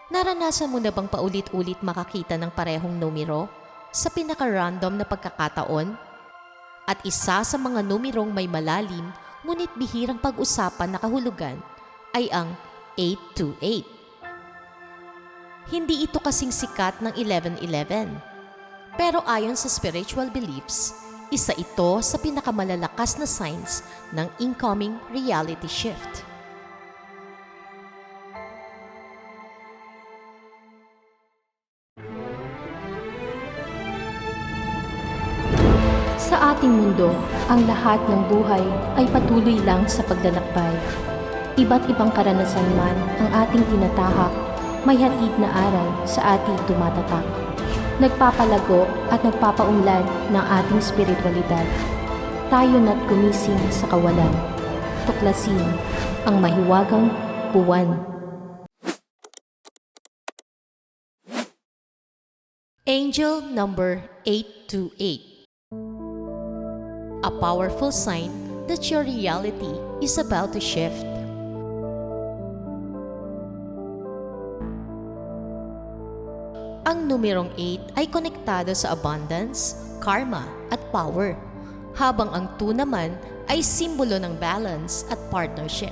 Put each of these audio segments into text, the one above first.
Naranasan mo na bang paulit-ulit makakita ng parehong numero sa pinaka-random na pagkakataon? At isa sa mga numerong may malalim ngunit bihirang pag-usapan na kahulugan ay ang 828. Hindi ito kasing sikat ng 1111. Pero ayon sa spiritual beliefs, isa ito sa pinakamalalakas na signs ng incoming reality shift. Sa ating mundo, ang lahat ng buhay ay patuloy lang sa paglalakbay. Iba't ibang karanasan man ang ating tinatahak, may hatid na aral sa ating tumatatak. Nagpapalago at nagpapaunlad ng ating spiritualidad. Tayo na't gumising sa kawalan. Tuklasin ang mahiwagang buwan. Angel number 828. A powerful sign that your reality is about to shift. Ang numerong 8 ay konektado sa abundance, karma at power, habang ang 2 naman ay simbolo ng balance at partnership.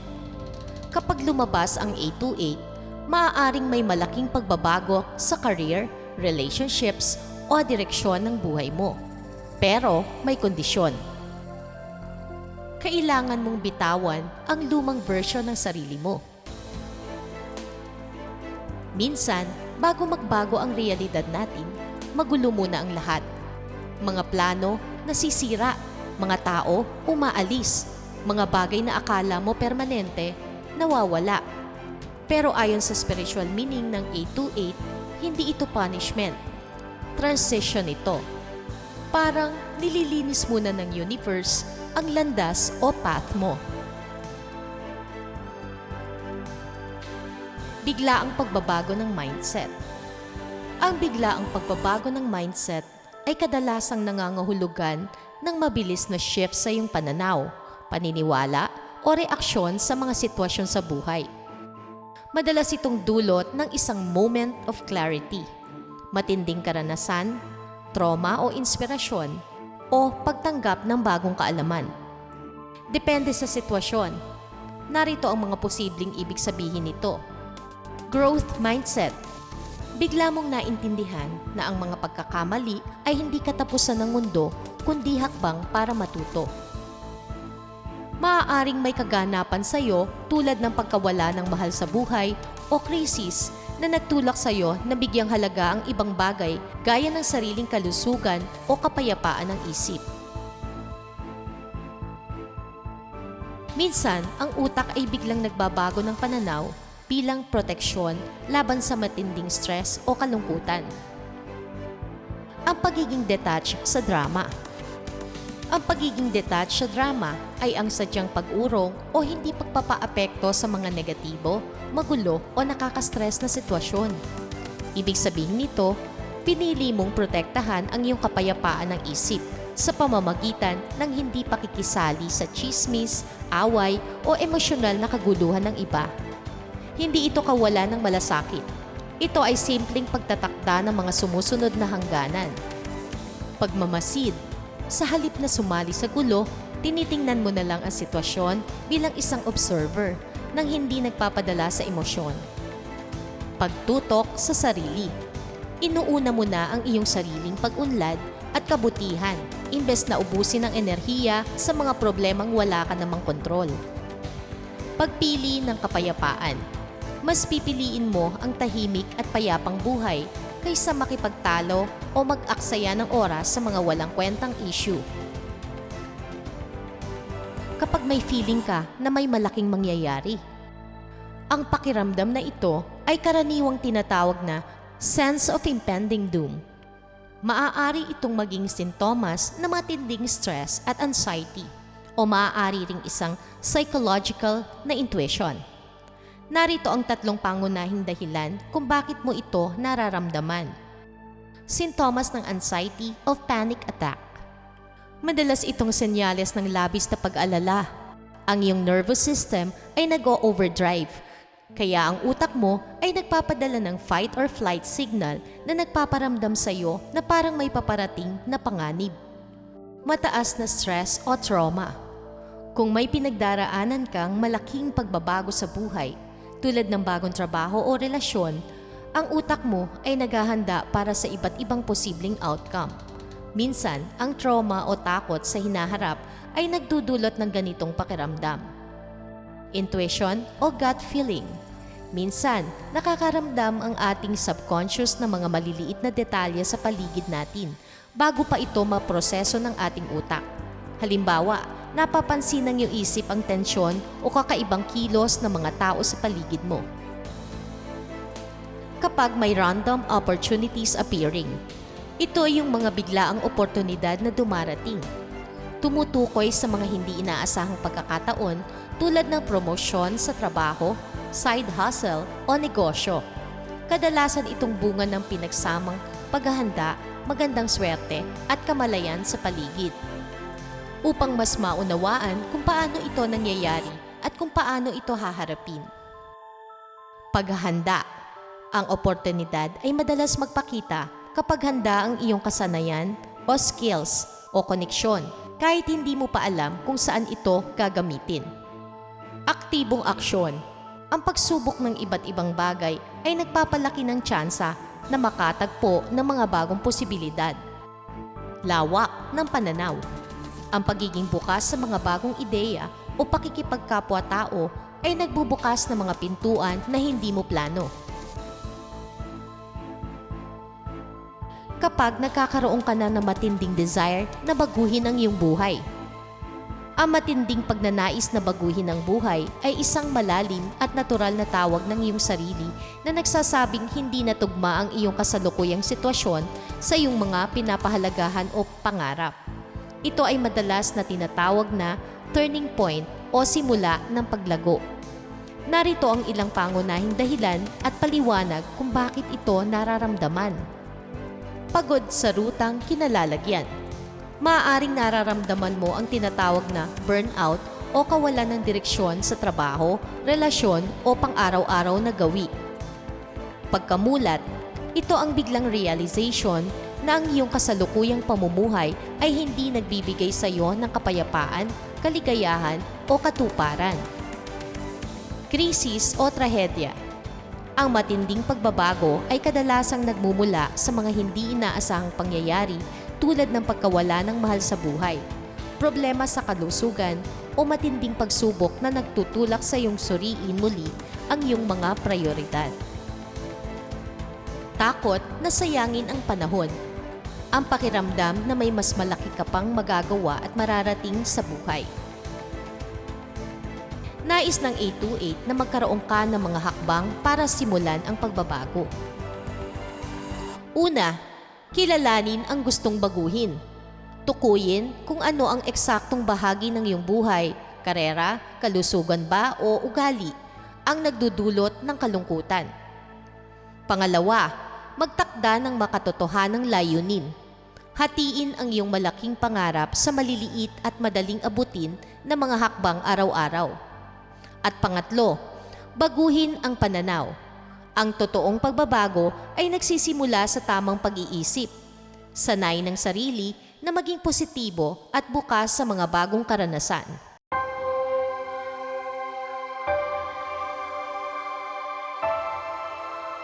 Kapag lumabas ang 828, maaaring may malaking pagbabago sa career, relationships o direksyon ng buhay mo. Pero may kondisyon. Kailangan mong bitawan ang lumang version ng sarili mo. Minsan, bago magbago ang realidad natin, magulo muna ang lahat. Mga plano nasisira, mga tao umaalis, mga bagay na akala mo permanente nawawala. Pero ayon sa spiritual meaning ng 828, hindi ito punishment. Transition ito. Parang nililinis muna ng universe ang landas o path mo. Biglaang pagbabago ng mindset. Ang biglaang pagbabago ng mindset ay kadalasang nangangahulugan ng mabilis na shift sa iyong pananaw, paniniwala o reaksyon sa mga sitwasyon sa buhay. Madalas itong dulot ng isang moment of clarity, matinding karanasan, trauma o inspirasyon, o pagtanggap ng bagong kaalaman. Depende sa sitwasyon. Narito ang mga posibleng ibig sabihin nito. Growth mindset. Bigla mong naintindihan na ang mga pagkakamali ay hindi katapusan ng mundo kundi hakbang para matuto. Maaaring may kaganapan sa iyo tulad ng pagkawala ng mahal sa buhay o krisis na nagtulak sa iyo na bigyang halaga ang ibang bagay gaya ng sariling kalusugan o kapayapaan ng isip. Minsan, ang utak ay biglang nagbabago ng pananaw bilang proteksyon laban sa matinding stress o kalungkutan. Ang pagiging detached sa drama. Ang pagiging detached sa drama ay ang sadyang pag-urong o hindi pagpapaapekto sa mga negatibo, magulo o nakaka-stress na sitwasyon. Ibig sabihin nito, pinili mong protektahan ang iyong kapayapaan ng isip sa pamamagitan ng hindi pakikisali sa tsismis, away o emosyonal na kaguluhan ng iba. Hindi ito kawalan ng malasakit. Ito ay simpleng pagtatakda ng mga sumusunod na hangganan. Pagmamasid. Sa halip na sumali sa gulo, tinitingnan mo na lang ang sitwasyon bilang isang observer nang hindi nagpapadala sa emosyon. Pagtutok sa sarili. Inuuna mo na ang iyong sariling pag-unlad at kabutihan imbes na ubusin ang enerhiya sa mga problemang wala ka namang kontrol. Pagpili ng kapayapaan. Mas pipiliin mo ang tahimik at payapang buhay kaysa makipagtalo o mag-aksaya ng oras sa mga walang kwentang issue. Kapag may feeling ka na may malaking mangyayari, ang pakiramdam na ito ay karaniwang tinatawag na sense of impending doom. Maaari itong maging sintomas na matinding stress at anxiety o maaari ring isang psychological na intuition. Narito ang 3 pangunahing dahilan kung bakit mo ito nararamdaman. Sintomas ng anxiety o panic attack. Madalas itong senyales ng labis na pag-alala. Ang iyong nervous system ay nag-o-overdrive Kaya ang utak mo ay nagpapadala ng fight or flight signal na nagpaparamdam sa iyo na parang may paparating na panganib. Mataas na stress o trauma. Kung may pinagdaraanan kang malaking pagbabago sa buhay, tulad ng bagong trabaho o relasyon, ang utak mo ay naghahanda para sa iba't ibang posibleng outcome. Minsan, ang trauma o takot sa hinaharap ay nagdudulot ng ganitong pakiramdam. Intuition o gut feeling. Minsan, nakakaramdam ang ating subconscious ng mga maliliit na detalye sa paligid natin bago pa ito maproseso ng ating utak. Halimbawa, napapansin ng iyong isip ang tensyon o kakaibang kilos ng mga tao sa paligid mo. Kapag may random opportunities appearing, ito ay yung mga biglaang oportunidad na dumarating. Tumutukoy sa mga hindi inaasahang pagkakataon tulad ng promosyon sa trabaho, side hustle o negosyo. Kadalasan itong bunga ng pinagsamang paghahanda, magandang swerte at kamalayan sa paligid. Upang mas maunawaan kung paano ito nangyayari at kung paano ito haharapin. Paghahanda. Ang oportunidad ay madalas magpakita kapag handa ang iyong kasanayan o skills o koneksyon kahit hindi mo pa alam kung saan ito gagamitin. Aktibong aksyon. Ang pagsubok ng iba't ibang bagay ay nagpapalaki ng tsansa na makatagpo ng mga bagong posibilidad. Lawak ng pananaw. Ang pagiging bukas sa mga bagong ideya o pakikipagkapwa-tao ay nagbubukas ng mga pintuan na hindi mo plano. Kapag nagkakaroon ka na ng matinding desire na baguhin ang iyong buhay. Ang matinding pagnanais na baguhin ang buhay ay isang malalim at natural na tawag ng iyong sarili na nagsasabing hindi natugma ang iyong kasalukuyang sitwasyon sa iyong mga pinapahalagahan o pangarap. Ito ay madalas na tinatawag na turning point o simula ng paglago. Narito ang ilang pangunahing dahilan at paliwanag kung bakit ito nararamdaman. Pagod sa rutang kinalalagyan. Maaaring nararamdaman mo ang tinatawag na burnout o kawalan ng direksyon sa trabaho, relasyon o pang-araw-araw na gawi. Pagkamulat, ito ang biglang realization na ang iyong kasalukuyang pamumuhay ay hindi nagbibigay sa iyo ng kapayapaan, kaligayahan o katuparan. Krisis o trahedya. Ang matinding pagbabago ay kadalasang nagmumula sa mga hindi inaasahang pangyayari tulad ng pagkawala ng mahal sa buhay, problema sa kalusugan o matinding pagsubok na nagtutulak sa iyong suriin muli ang iyong mga prioridad. Takot na sayangin ang panahon. Ang pakiramdam na may mas malaki ka pang magagawa at mararating sa buhay. Nais ng 828 na magkaroon ka ng mga hakbang para simulan ang pagbabago. Una, kilalanin ang gustong baguhin. Tukuyin kung ano ang eksaktong bahagi ng iyong buhay, karera, kalusugan ba o ugali ang nagdudulot ng kalungkutan. Pangalawa, magtakda ng makatotohanang layunin. Hatiin ang iyong malaking pangarap sa maliliit at madaling abutin na mga hakbang araw-araw. At pangatlo, baguhin ang pananaw. Ang totoong pagbabago ay nagsisimula sa tamang pag-iisip. Sanay ng sarili na maging positibo at bukas sa mga bagong karanasan.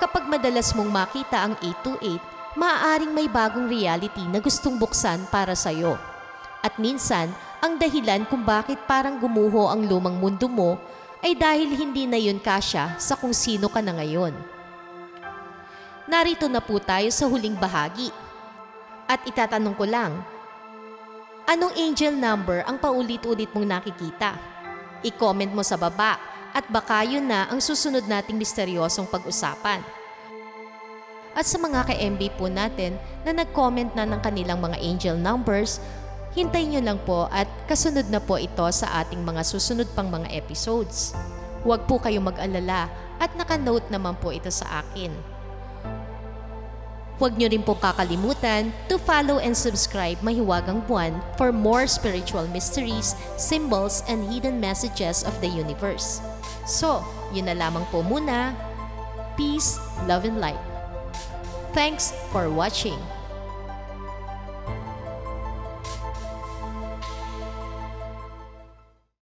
Kapag madalas mong makita ang 828, maaaring may bagong reality na gustong buksan para sa iyo. At minsan, ang dahilan kung bakit parang gumuho ang lumang mundo mo ay dahil hindi na yun kasya sa kung sino ka na ngayon. Narito na po tayo sa huling bahagi. At itatanong ko lang, anong angel number ang paulit-ulit mong nakikita? I-comment mo sa baba at baka yun na ang susunod nating misteryosong pag-usapan. At sa mga ka-MB po natin na nag-comment na ng kanilang mga angel numbers, hintayin nyo lang po at kasunod na po ito sa ating mga susunod pang mga episodes. Huwag po kayong mag-alala at naka-note naman po ito sa akin. Huwag nyo rin po kakalimutan to follow and subscribe Mahiwagang Buwan for more spiritual mysteries, symbols, and hidden messages of the universe. So, yun na lamang po muna. Peace, love, and light. Thanks for watching.